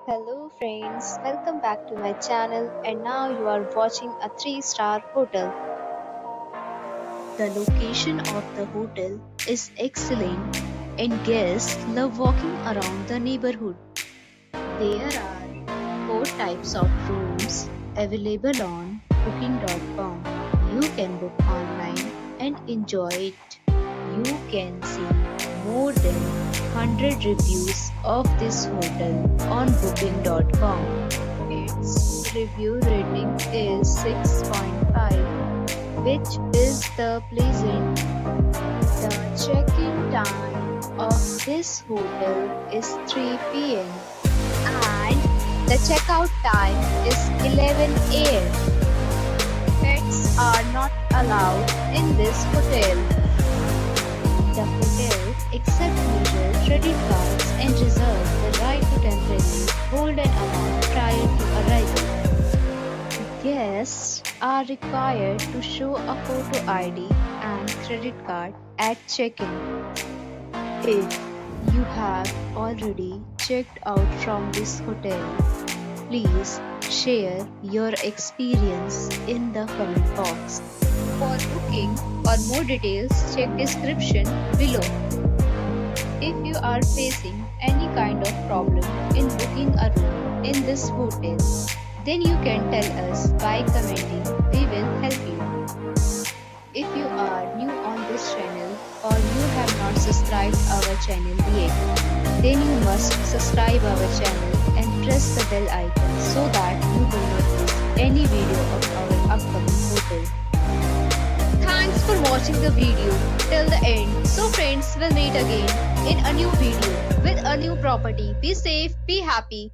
Hello friends, welcome back to my channel and now you are watching a 3-star hotel. The location of the hotel is excellent and guests love walking around the neighborhood. There are 4 types of rooms available on booking.com. You can book online and enjoy it. You can see more than 100 reviews of this hotel on booking.com. Its review rating is 6.5, which is the pleasant. The check-in time of this hotel is 3 p.m. and the checkout time is 11 a.m. Pets are not allowed in this hotel. The hotel accepts major credit cards and reserves the right to temporarily hold an amount prior to arrival. Guests are required to show a photo ID and credit card at check-in. If you have already checked out from this hotel, please share your experience in the comment box. For booking or more details, check description below. If you are facing any kind of problem in booking a room in this hotel, then you can tell us by commenting. We will help you. If you are new on this channel or you have not subscribed our channel yet, then you must subscribe our channel and press the bell icon so that you will not miss any video of our upcoming hotel. Thanks for watching the video till the end. So friends, will meet again in a new video with a new property. Be safe, be happy.